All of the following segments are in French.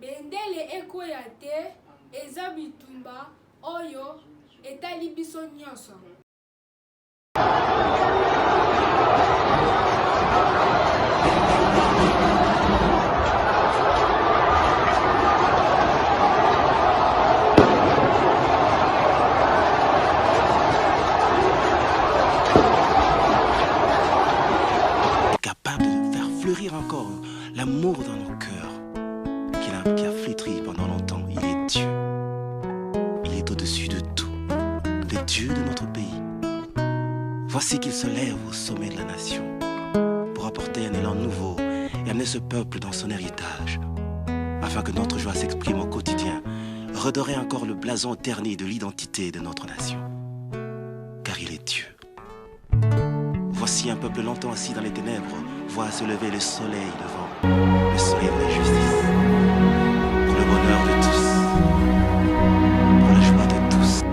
bendele ekoya te eza bitumba oyo etali biso nyonso. Capable de faire fleurir encore l'amour dans nos cœurs, qui a flétri pendant longtemps. Il est Dieu. Il est au-dessus de tout, le Dieu de notre pays. Voici qu'il se lève au sommet de la nation pour apporter un élan nouveau et amener ce peuple dans son héritage, afin que notre joie s'exprime au quotidien, redorer encore le blason terni de l'identité de notre nation. Car il est Dieu. Voici un peuple longtemps assis dans les ténèbres, voit se lever le soleil devant, le soleil de la justice, pour le bonheur de tous, pour la joie de tous.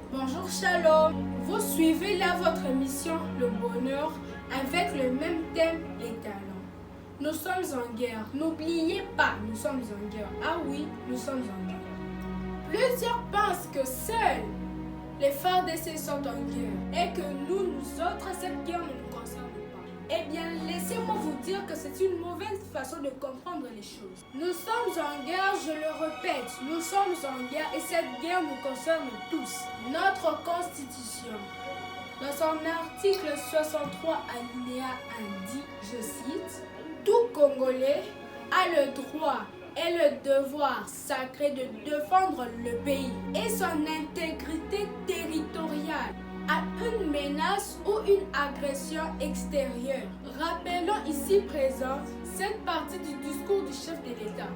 Bonjour Shalom, vous suivez là votre émission Le Bonheur avec le même thème, les talents. Nous sommes en guerre, n'oubliez pas, nous sommes en guerre. Ah oui, nous sommes en guerre. Plusieurs pensent que seuls les FARDC sont en guerre et que nous autres, cette guerre ne nous concerne pas. Eh bien, laissez-moi vous dire que c'est une mauvaise façon de comprendre les choses. Nous sommes en guerre, je le répète, nous sommes en guerre et cette guerre nous concerne tous. Notre Constitution, dans son article 63 alinéa 1 dit, je cite, « Tout Congolais a le droit et le devoir sacré de défendre le pays et son intégrité territoriale à une menace ou une agression extérieure. » Rappelons ici présent cette partie du discours du chef de l'État.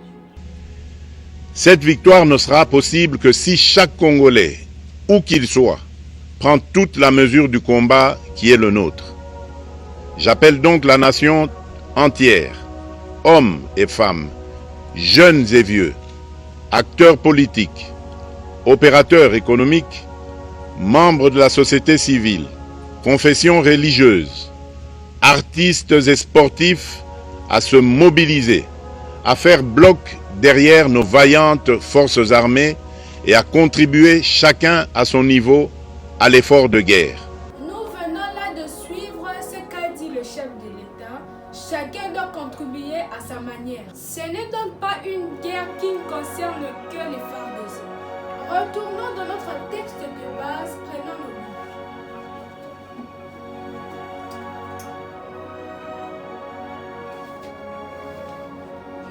Cette victoire ne sera possible que si chaque Congolais, où qu'il soit, prend toute la mesure du combat qui est le nôtre. J'appelle donc la nation entière, hommes et femmes, jeunes et vieux, acteurs politiques, opérateurs économiques, membres de la société civile, confessions religieuses, artistes et sportifs à se mobiliser, à faire bloc derrière nos vaillantes forces armées et à contribuer chacun à son niveau à l'effort de guerre. Nous venons là de suivre ce qu'a dit le chef de l'État. Chacun doit contribuer à sa manière. Ce n'est donc pas une guerre qui ne concerne que les FARDC. Retournons dans notre texte de base, prenons nos livres.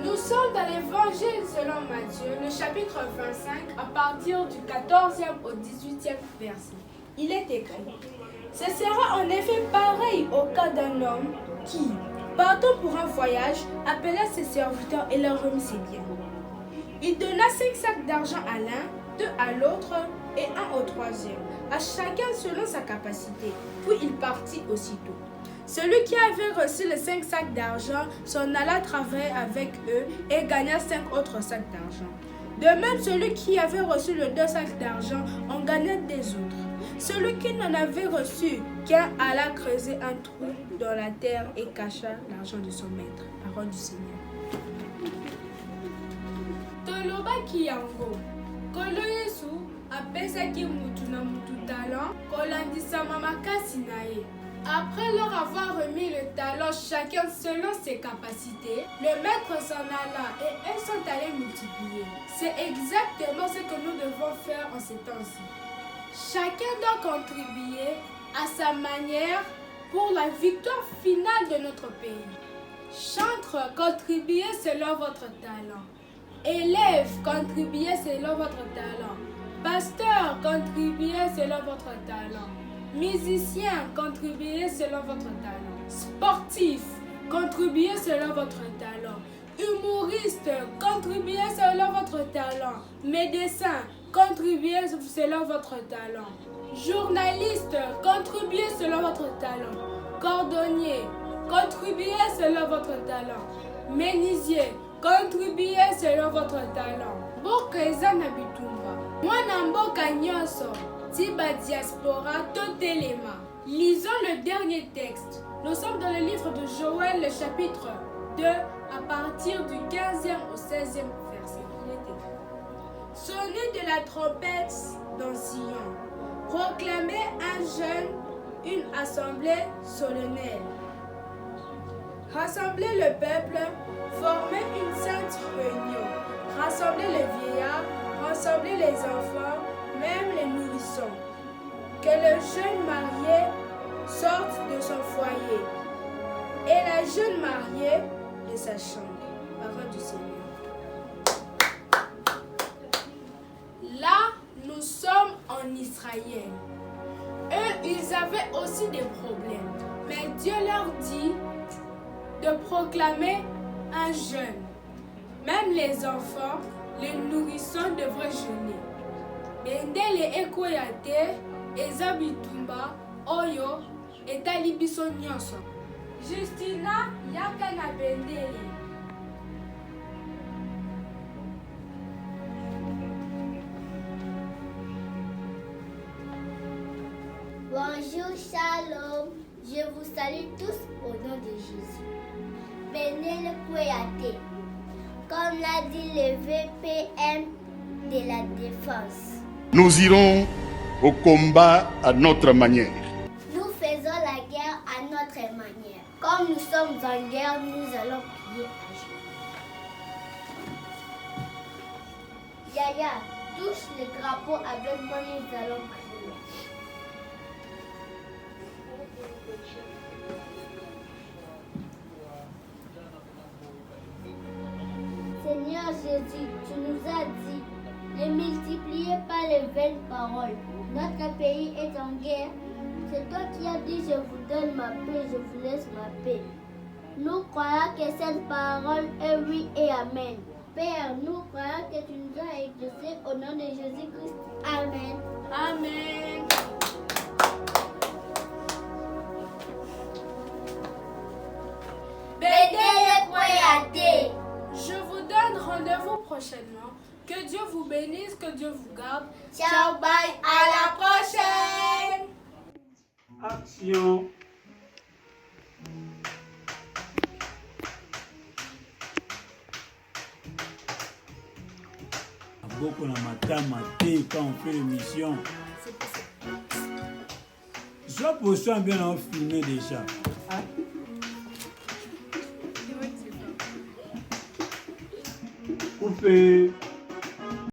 Nous sommes dans l'évangile selon Matthieu, le chapitre 25, à partir du 14e au 18e verset. Il est écrit, « Ce sera en effet pareil au cas d'un homme qui, partant pour un voyage, appela ses serviteurs et leur remit ses biens. Il donna 5 sacs d'argent à l'un, 2 à l'autre et 1 au troisième, à chacun selon sa capacité. Puis il partit aussitôt. Celui qui avait reçu les 5 sacs d'argent s'en alla travailler avec eux et gagna 5 autres sacs d'argent. De même, celui qui avait reçu les 2 sacs d'argent en gagna des autres. Celui qui n'en avait reçu qu'un alla creuser un trou dans la terre et cacha l'argent de son maître. Parole du Seigneur. Tolobaki yango, Kolo Yesu apesaki mutu na mutu talent, kolandisama makasi na ye. Après leur avoir remis le talent chacun selon ses capacités, le maître s'en alla et elles sont allées multiplier. C'est exactement ce que nous devons faire en ces temps-ci. Chacun doit contribuer à sa manière pour la victoire finale de notre pays. Chantres, contribuez selon votre talent. Élèves, contribuez selon votre talent. Pasteurs, contribuez selon votre talent. Musiciens, contribuez selon votre talent. Sportifs, contribuez selon votre talent. Humoriste, contribuez selon votre talent. Médecin, contribuez selon votre talent. Journaliste, contribuez selon votre talent. Cordonnier, contribuez selon votre talent. Menuisier, contribuez selon votre talent. Boka na bitumba. Mwana mboka nyonso, tiba diaspora totelema. Lisons le dernier texte. Nous sommes dans le livre de Joël, le chapitre 2, à partir du 15e au 16e verset. Il est écrit. Sonnez de la trompette dans Sion. Proclamez un jeûne, une assemblée solennelle. Rassemblez le peuple, formez une sainte réunion. Rassemblez les vieillards, rassemblez les enfants, même les nourrissons. Que le jeune marié sorte de son foyer et la jeune mariée de sa chambre. Parole du Seigneur. Là, nous sommes en Israël. Eux, ils avaient aussi des problèmes. Mais Dieu leur dit de proclamer un jeûne. Même les enfants, les nourrissons devraient jeûner. Bendele ekoyate, ezabitumba, oyo, etali biso nyonso. Justina yaka na bendele. Bonjour, shalom. Je vous salue tous au nom de Jésus. Bendele Kouyaté, comme l'a dit le VPM de la Défense. Nous irons au combat à notre manière. Nous faisons la guerre à notre manière. Comme nous sommes en guerre, nous allons prier à Dieu. Yaya, touche le drapeau avec moi, nous allons prier. Seigneur Jésus, tu nous as dit, ne multipliez pas les vaines paroles. Notre pays est en guerre. C'est toi qui as dit, je vous donne ma paix, je vous laisse ma paix. Nous croyons que cette parole est oui et amen. Père, nous croyons que tu nous as exaucés au nom de Jésus-Christ. Amen. Amen. Bendele Kouyaté. Je vous donne rendez-vous prochainement. Que Dieu vous bénisse, que Dieu vous garde. Ciao, bye, À la prochaine. Action. Beaucoup na matama te quand on fait l'émission. Soit pour soi bien on filmer déjà. Coupé.